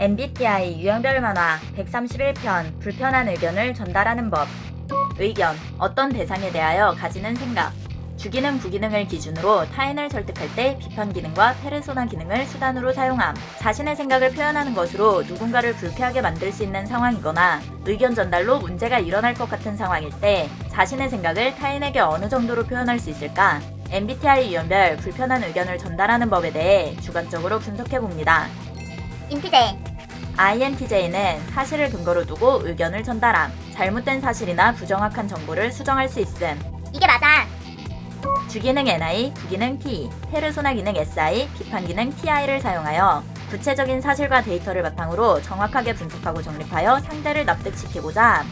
MBTI 유형별 만화 131편 불편한 의견을 전달하는 법. 의견, 어떤 대상에 대하여 가지는 생각. 주기능, 부기능을 기준으로 타인을 설득할 때 비판 기능과 페르소나 기능을 수단으로 사용함. 자신의 생각을 표현하는 것으로 누군가를 불쾌하게 만들 수 있는 상황이거나 의견 전달로 문제가 일어날 것 같은 상황일 때 자신의 생각을 타인에게 어느 정도로 표현할 수 있을까? MBTI 유형별 불편한 의견을 전달하는 법에 대해 주관적으로 분석해봅니다. 인티제, INTJ는 사실을 근거로 두고 의견을 전달함. 잘못된 사실이나 부정확한 정보를 수정할 수 있음. 이게 맞아. 주기능 NI, 부기능 T, 페르소나 기능 SI, 비판 기능 TI를 사용하여 구체적인 사실과 데이터를 바탕으로 정확하게 분석하고 정립하여 상대를 납득시키고자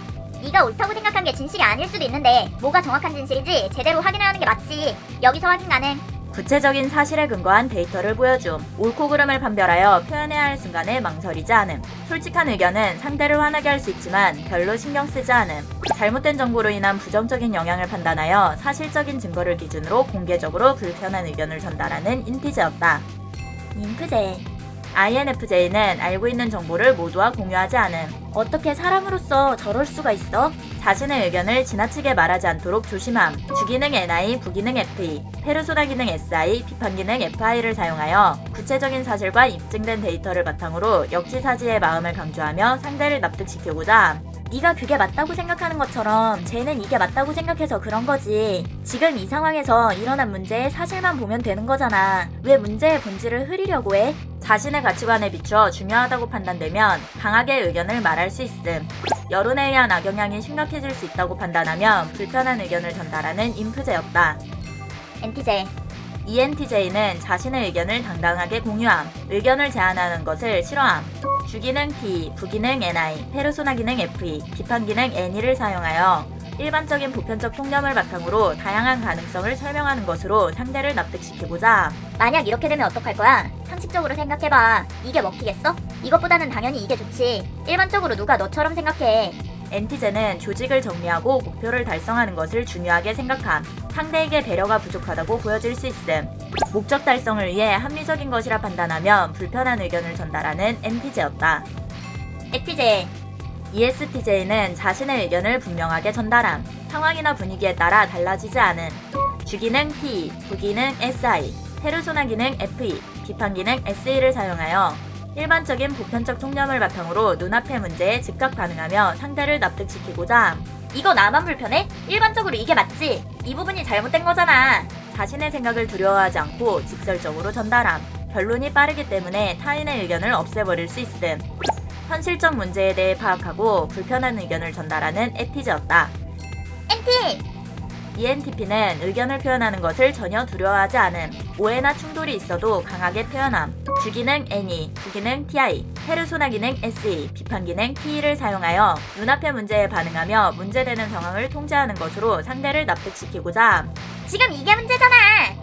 네가 옳다고 생각한 게 진실이 아닐 수도 있는데 뭐가 정확한 진실인지 제대로 확인하는 게 맞지. 여기서 확인 가능. 구체적인 사실에 근거한 데이터를 보여줌. 옳고 그름을 판별하여 표현해야 할 순간에 망설이지 않음. 솔직한 의견은 상대를 화나게 할 수 있지만 별로 신경 쓰지 않음. 잘못된 정보로 인한 부정적인 영향을 판단하여 사실적인 증거를 기준으로 공개적으로 불편한 의견을 전달하는 인티제였다. 인프제, INFJ는 알고 있는 정보를 모두와 공유하지 않음. 어떻게 사람으로서 저럴 수가 있어? 자신의 의견을 지나치게 말하지 않도록 조심함. 주기능 NI, 부기능 FE, 페르소나 기능 SI, 비판 기능 FI를 사용하여 구체적인 사실과 입증된 데이터를 바탕으로 역지사지의 마음을 강조하며 상대를 납득시키고자 네가 그게 맞다고 생각하는 것처럼 쟤는 이게 맞다고 생각해서 그런 거지. 지금 이 상황에서 일어난 문제의 사실만 보면 되는 거잖아. 왜 문제의 본질을 흐리려고 해? 자신의 가치관에 비추어 중요하다고 판단되면 강하게 의견을 말할 수 있음. 여론에 의한 악영향이 심각해질 수 있다고 판단하면 불편한 의견을 전달하는 인프제였다. 엔티제, ENTJ는 자신의 의견을 당당하게 공유함. 의견을 제안하는 것을 싫어함. 주기능 T, 부기능 NI, 페르소나 기능 FE, 비판 기능 NE를 사용하여 일반적인 보편적 통념을 바탕으로 다양한 가능성을 설명하는 것으로 상대를 납득시키고자 만약 이렇게 되면 어떡할 거야? 상식적으로 생각해봐. 이게 먹히겠어? 이것보다는 당연히 이게 좋지. 일반적으로 누가 너처럼 생각해. 엔티제는 조직을 정리하고 목표를 달성하는 것을 중요하게 생각함. 상대에게 배려가 부족하다고 보여질 수 있음. 목적 달성을 위해 합리적인 것이라 판단하면 불편한 의견을 전달하는 NT제였다. 에티제, ESTJ는 자신의 의견을 분명하게 전달함. 상황이나 분위기에 따라 달라지지 않음. 주기능 T, 부기능 SI, 페르소나 기능 FE, 비판 기능 SE를 사용하여 일반적인 보편적 통념을 바탕으로 눈앞의 문제에 즉각 반응하며 상대를 납득시키고자 이거 나만 불편해? 일반적으로 이게 맞지? 이 부분이 잘못된 거잖아. 자신의 생각을 두려워하지 않고 직설적으로 전달함. 변론이 빠르기 때문에 타인의 의견을 없애버릴 수 있음. 현실적 문제에 대해 파악하고 불편한 의견을 전달하는 에티제였다. 엔티, ENTP는 의견을 표현하는 것을 전혀 두려워하지 않음. 오해나 충돌이 있어도 강하게 표현함. 주기능 NE, 부기능 TI, 페르소나 기능 SE, 비판 기능 TE를 사용하여 눈앞의 문제에 반응하며 문제되는 상황을 통제하는 것으로 상대를 납득시키고자 지금 이게 문제잖아.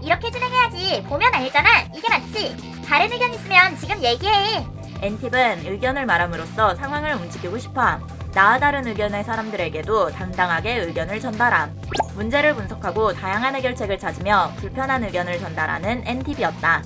이렇게 진행해야지. 보면 알잖아. 이게 맞지? 다른 의견 있으면 지금 얘기해. NTP는 의견을 말함으로써 상황을 움직이고 싶어함. 나와 다른 의견의 사람들에게도 당당하게 의견을 전달함. 문제를 분석하고 다양한 해결책을 찾으며 불편한 의견을 전달하는 NTP였다.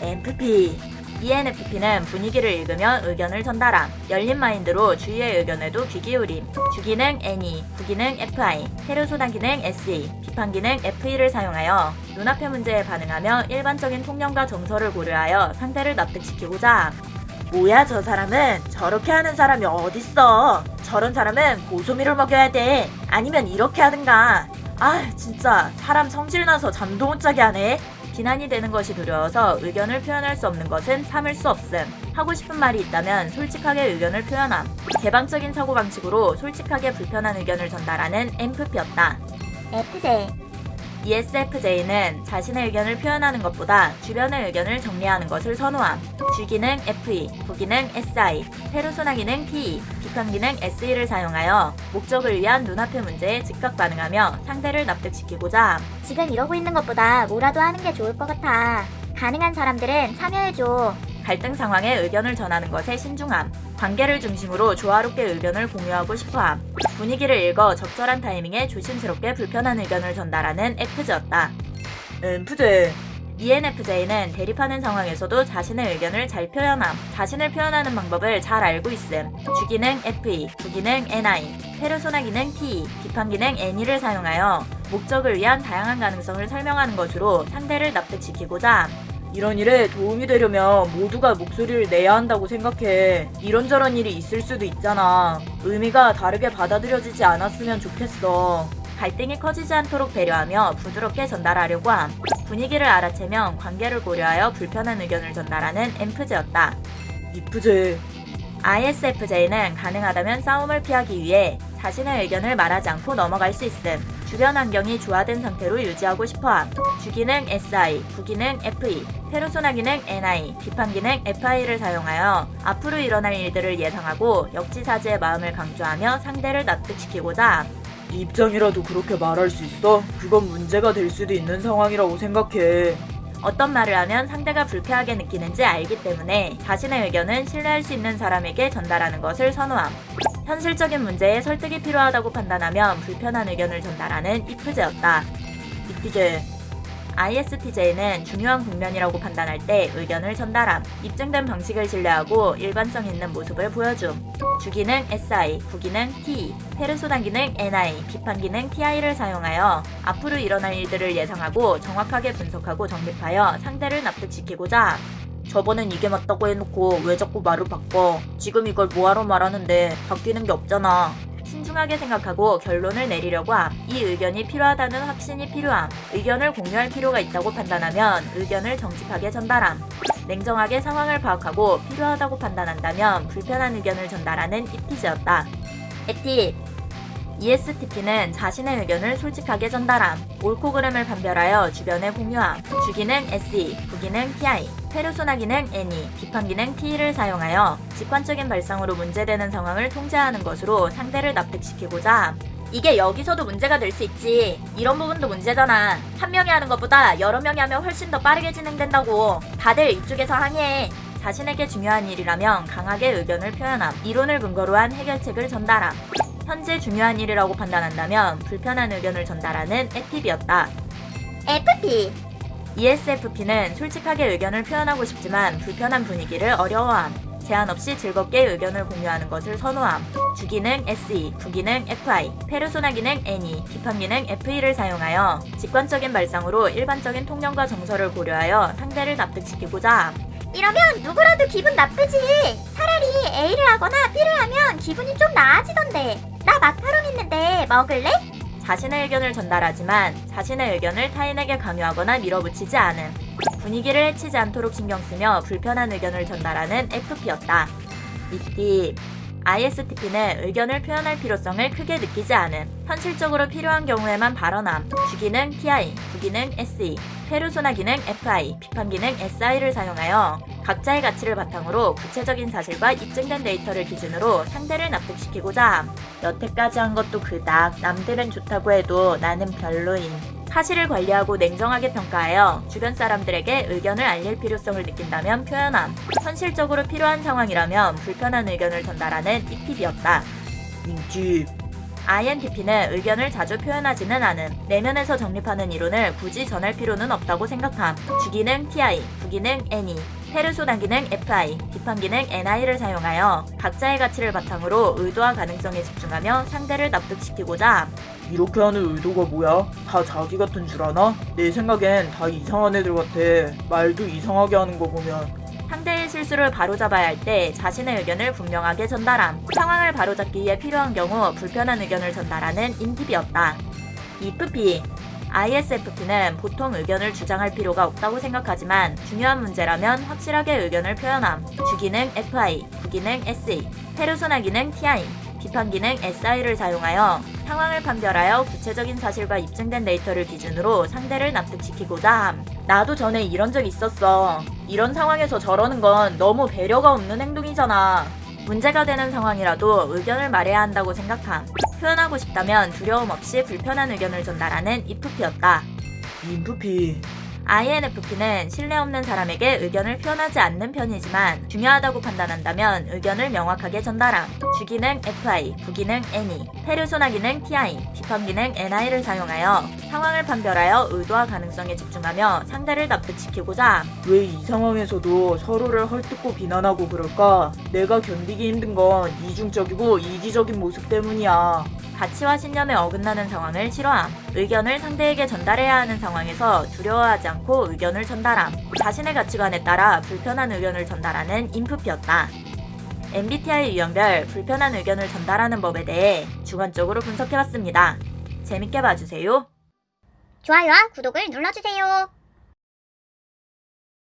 ENFP ENFP는 분위기를 읽으며 의견을 전달함. 열린 마인드로 주위의 의견에도 귀 기울임. 주기능 NE, 부기능 FI, 페르소나 기능 SE, 비판 기능 FE를 사용하여 눈앞의 문제에 반응하며 일반적인 통념과 정서를 고려하여 상대를 납득시키고자 함. 뭐야 저 사람은? 저렇게 하는 사람이 어딨어? 저런 사람은 고소미를 먹여야 돼. 아니면 이렇게 하든가. 아 진짜 사람 성질나서 잠도 못 자게 하네. 비난이 되는 것이 두려워서 의견을 표현할 수 없는 것은 참을 수 없음. 하고 싶은 말이 있다면 솔직하게 의견을 표현함. 개방적인 사고방식으로 솔직하게 불편한 의견을 전달하는 ENFP였다. 에프제, ESFJ는 자신의 의견을 표현하는 것보다 주변의 의견을 정리하는 것을 선호함. 주기능 FE, 부기능 SI, 페르소나 기능 TE, 비판 기능 SE를 사용하여 목적을 위한 눈앞의 문제에 즉각 반응하며 상대를 납득시키고자 함. 지금 이러고 있는 것보다 뭐라도 하는 게 좋을 것 같아. 가능한 사람들은 참여해줘. 갈등 상황에 의견을 전하는 것에 신중함. 관계를 중심으로 조화롭게 의견을 공유하고 싶어함. 분위기를 읽어 적절한 타이밍에 조심스럽게 불편한 의견을 전달하는 F즈였다. F즈 ENFJ는 대립하는 상황에서도 자신의 의견을 잘 표현함. 자신을 표현하는 방법을 잘 알고 있음. 주기능 FE, 부기능 NI, 페르소나 기능 TE, 비판 기능 NE를 사용하여 목적을 위한 다양한 가능성을 설명하는 것으로 상대를 납득시키고자 함. 이런 일에 도움이 되려면 모두가 목소리를 내야 한다고 생각해. 이런저런 일이 있을 수도 있잖아. 의미가 다르게 받아들여지지 않았으면 좋겠어. 갈등이 커지지 않도록 배려하며 부드럽게 전달하려고 함. 분위기를 알아채면 관계를 고려하여 불편한 의견을 전달하는 엠프제였다. 이프제. ISFJ는 가능하다면 싸움을 피하기 위해 자신의 의견을 말하지 않고 넘어갈 수 있음. 주변 환경이 조화된 상태로 유지하고 싶어함. 주기능 SI, 부기능 FE, 페르소나 기능 NI, 비판 기능 FI를 사용하여 앞으로 일어날 일들을 예상하고 역지사지의 마음을 강조하며 상대를 납득시키고자 함. 네 입장이라도 그렇게 말할 수 있어? 그건 문제가 될 수도 있는 상황이라고 생각해. 어떤 말을 하면 상대가 불쾌하게 느끼는지 알기 때문에 자신의 의견은 신뢰할 수 있는 사람에게 전달하는 것을 선호함. 현실적인 문제에 설득이 필요하다고 판단하면 불편한 의견을 전달하는 이프제였다. 이프제. ISTJ는 중요한 국면이라고 판단할 때 의견을 전달함. 입증된 방식을 신뢰하고 일관성 있는 모습을 보여줌. 주기능 SI, 부기능 TE, 페르소나 기능 NI, 비판 기능 TI를 사용하여 앞으로 일어날 일들을 예상하고 정확하게 분석하고 정립하여 상대를 납득시키고자 함. 저번엔 이게 맞다고 해놓고 왜 자꾸 말을 바꿔? 지금 이걸 뭐하러 말하는데 바뀌는 게 없잖아. 신중하게 생각하고 결론을 내리려고 함. 이 의견이 필요하다는 확신이 필요함. 의견을 공유할 필요가 있다고 판단하면 의견을 정직하게 전달함. 냉정하게 상황을 파악하고 필요하다고 판단한다면 불편한 의견을 전달하는 ETJ였다. 에팁. ESTP는 자신의 의견을 솔직하게 전달함. 옳고 그름을 판별하여 주변에 공유함. 주기능 SE, 부기능 TI, 페르소나 기능 NE, 비판 기능 TE를 사용하여 직관적인 발상으로 문제되는 상황을 통제하는 것으로 상대를 납득시키고자 함. 이게 여기서도 문제가 될 수 있지. 이런 부분도 문제잖아. 한 명이 하는 것보다 여러 명이 하면 훨씬 더 빠르게 진행된다고. 다들 이쪽에서 항의해. 자신에게 중요한 일이라면 강하게 의견을 표현함. 이론을 근거로 한 해결책을 전달함. 현재 중요한 일이라고 판단한다면 불편한 의견을 전달하는 FP였다. FP. ESFP는 솔직하게 의견을 표현하고 싶지만 불편한 분위기를 어려워함. 제한 없이 즐겁게 의견을 공유하는 것을 선호함. 주기능 SE, 부기능 FI, 페르소나 기능 NE, 비판 기능 FE를 사용하여 직관적인 발상으로 일반적인 통념과 정서를 고려하여 상대를 납득시키고자 함. 이러면 누구라도 기분 나쁘지. 차라리 A를 하거나 B를 하면 기분이 좀 나아지던데. 나 마카롱 있는데 먹을래? 자신의 의견을 전달하지만 자신의 의견을 타인에게 강요하거나 밀어붙이지 않음. 분위기를 해치지 않도록 신경 쓰며 불편한 의견을 전달하는 FP였다. 이팁. ISTP는 의견을 표현할 필요성을 크게 느끼지 않음. 현실적으로 필요한 경우에만 발언함. 주기능 TI, 부기능 SE, 페르소나 기능 FI, 비판 기능 SI를 사용하여 각자의 가치를 바탕으로 구체적인 사실과 입증된 데이터를 기준으로 상대를 납득시키고자 함. 여태까지 한 것도 그닥 남들은 좋다고 해도 나는 별로인. 사실을 관리하고 냉정하게 평가하여 주변 사람들에게 의견을 알릴 필요성을 느낀다면 표현함. 현실적으로 필요한 상황이라면 불편한 의견을 전달하는 이팁이었다. 인팁. INTP는 의견을 자주 표현하지는 않음. 내면에서 정립하는 이론을 굳이 전할 필요는 없다고 생각함. 주기능 TI, 부기능 NE, 페르소나 기능 FI, 비판 기능 NI를 사용하여 각자의 가치를 바탕으로 의도와 가능성에 집중하며 상대를 납득시키고자 함. 이렇게 하는 의도가 뭐야? 다 자기 같은 줄 아나? 내 생각엔 다 이상한 애들 같아. 말도 이상하게 하는 거 보면. 상대의 실수를 바로잡아야 할 때 자신의 의견을 분명하게 전달함. 상황을 바로잡기 위해 필요한 경우 불편한 의견을 전달하는 인팁이었다. EFP. ISFP는 보통 의견을 주장할 필요가 없다고 생각하지만 중요한 문제라면 확실하게 의견을 표현함. 주기능 FI, 부기능 SE, 페르소나 기능 TI, 비판 기능 SI를 사용하여 상황을 판별하여 구체적인 사실과 입증된 데이터를 기준으로 상대를 납득시키고자 함. 나도 전에 이런 적 있었어. 이런 상황에서 저러는 건 너무 배려가 없는 행동이잖아. 문제가 되는 상황이라도 의견을 말해야 한다고 생각함. 표현하고 싶다면 두려움 없이 불편한 의견을 전달하는 IFP였다. INFP. INFP는 신뢰 없는 사람에게 의견을 표현하지 않는 편이지만 중요하다고 판단한다면 의견을 명확하게 전달함. 주기능 FI, 부기능 NE, 페르소나 기능 TI, 비판 기능 NI를 사용하여 상황을 판별하여 의도와 가능성에 집중하며 상대를 납득시키고자 함. 왜 이 상황에서도 서로를 헐뜯고 비난하고 그럴까? 내가 견디기 힘든 건 이중적이고 이기적인 모습 때문이야. 가치와 신념에 어긋나는 상황을 싫어함. 의견을 상대에게 전달해야 하는 상황에서 두려워하지 않고 의견을 전달함. 자신의 가치관에 따라 불편한 의견을 전달하는 인프피였다. MBTI 유형별 불편한 의견을 전달하는 법에 대해 주관적으로 분석해봤습니다. 재밌게 봐주세요. 좋아요와 구독을 눌러주세요.